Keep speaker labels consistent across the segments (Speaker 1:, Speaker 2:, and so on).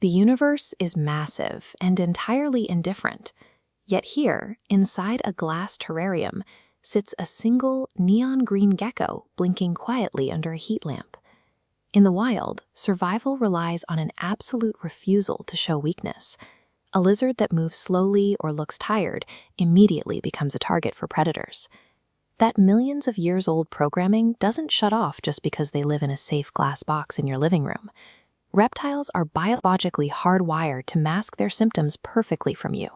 Speaker 1: The universe is massive and entirely indifferent. Yet here, inside a glass terrarium, sits a single neon green gecko blinking quietly under a heat lamp. In the wild, survival relies on an absolute refusal to show weakness. A lizard that moves slowly or looks tired immediately becomes a target for predators. That millions of years old programming doesn't shut off just because they live in a safe glass box in your living room. Reptiles are biologically hardwired to mask their symptoms perfectly from you.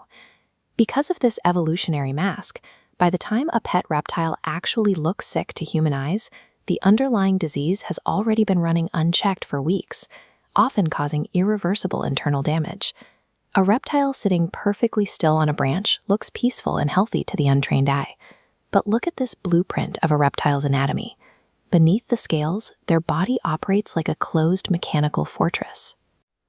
Speaker 1: Because of this evolutionary mask, by the time a pet reptile actually looks sick to human eyes, the underlying disease has already been running unchecked for weeks, often causing irreversible internal damage. A reptile sitting perfectly still on a branch looks peaceful and healthy to the untrained eye. But look at this blueprint of a reptile's anatomy. Beneath the scales, their body operates like a closed mechanical fortress.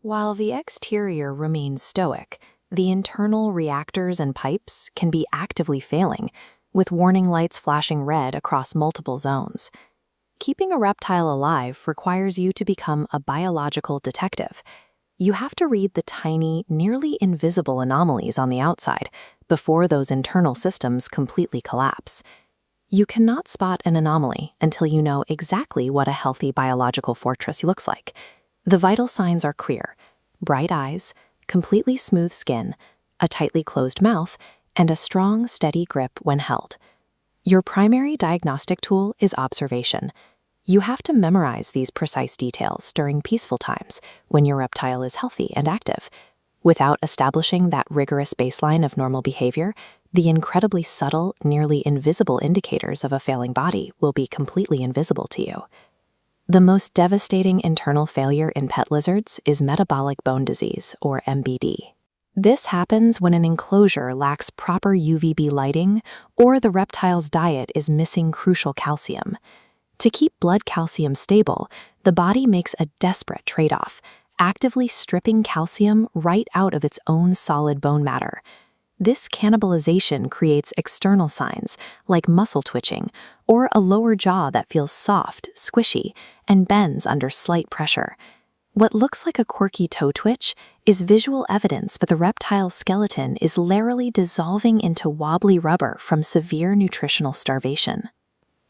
Speaker 1: While the exterior remains stoic, the internal reactors and pipes can be actively failing, with warning lights flashing red across multiple zones. Keeping a reptile alive requires you to become a biological detective. You have to read the tiny, nearly invisible anomalies on the outside before those internal systems completely collapse. You cannot spot an anomaly until you know exactly what a healthy biological fortress looks like. The vital signs are clear: bright eyes, completely smooth skin, a tightly closed mouth, and a strong, steady grip when held. Your primary diagnostic tool is observation. You have to memorize these precise details during peaceful times when your reptile is healthy and active. Without establishing that rigorous baseline of normal behavior, the incredibly subtle, nearly invisible indicators of a failing body will be completely invisible to you. The most devastating internal failure in pet lizards is metabolic bone disease, or MBD. This happens when an enclosure lacks proper UVB lighting or the reptile's diet is missing crucial calcium. To keep blood calcium stable, the body makes a desperate trade-off, actively stripping calcium right out of its own solid bone matter. This cannibalization creates external signs like muscle twitching or a lower jaw that feels soft, squishy, and bends under slight pressure. What looks like a quirky toe twitch is visual evidence that the reptile's skeleton is larily dissolving into wobbly rubber from severe nutritional starvation.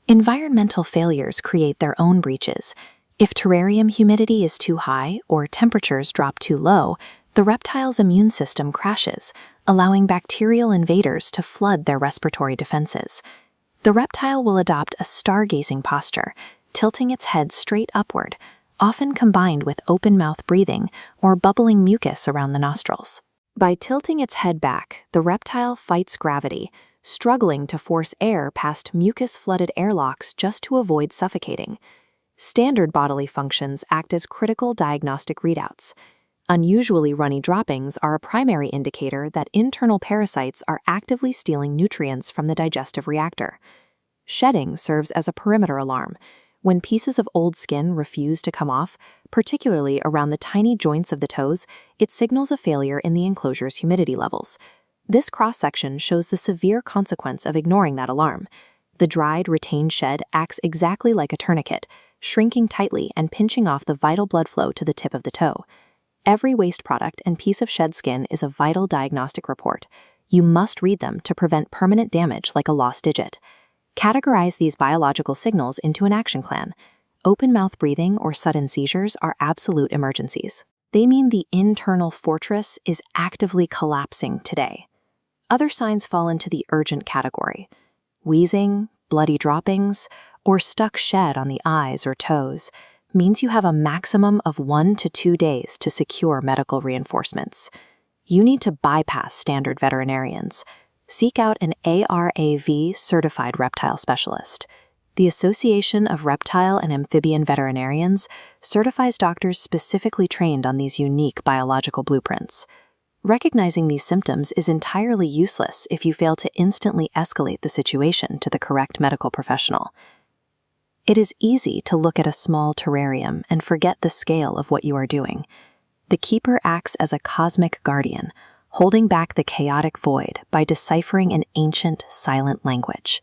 Speaker 1: Environmental failures create their own breaches. If terrarium humidity is too high or temperatures drop too low, the reptile's immune system crashes, allowing bacterial invaders to flood their respiratory defenses. The reptile will adopt a stargazing posture, tilting its head straight upward, often combined with open-mouth breathing or bubbling mucus around the nostrils. By tilting its head back, the reptile fights gravity, struggling to force air past mucus-flooded airlocks just to avoid suffocating. Standard bodily functions act as critical diagnostic readouts. Unusually runny droppings are a primary indicator that internal parasites are actively stealing nutrients from the digestive reactor. Shedding serves as a perimeter alarm. When pieces of old skin refuse to come off, particularly around the tiny joints of the toes, it signals a failure in the enclosure's humidity levels. This cross-section shows the severe consequence of ignoring that alarm. The dried, retained shed acts exactly like a tourniquet, shrinking tightly and pinching off the vital blood flow to the tip of the toe. Every waste product and piece of shed skin is a vital diagnostic report. You must read them to prevent permanent damage like a lost digit. Categorize these biological signals into an action plan. Open-mouth breathing or sudden seizures are absolute emergencies. They mean the internal fortress is actively collapsing today. Other signs fall into the urgent category: wheezing, bloody droppings, or stuck shed on the eyes or toes means you have a maximum of 1 to 2 days to secure medical reinforcements. You need to bypass standard veterinarians. Seek out an ARAV-certified reptile specialist. The Association of Reptile and Amphibian Veterinarians certifies doctors specifically trained on these unique biological blueprints. Recognizing these symptoms is entirely useless if you fail to instantly escalate the situation to the correct medical professional. It is easy to look at a small terrarium and forget the scale of what you are doing. The keeper acts as a cosmic guardian, holding back the chaotic void by deciphering an ancient, silent language.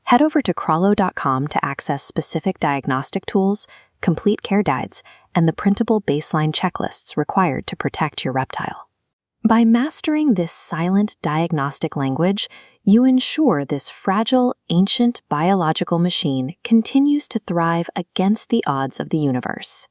Speaker 1: Head over to Krawlo.com to access specific diagnostic tools, complete care guides, and the printable baseline checklists required to protect your reptile. By mastering this silent diagnostic language, you ensure this fragile, ancient biological machine continues to thrive against the odds of the universe.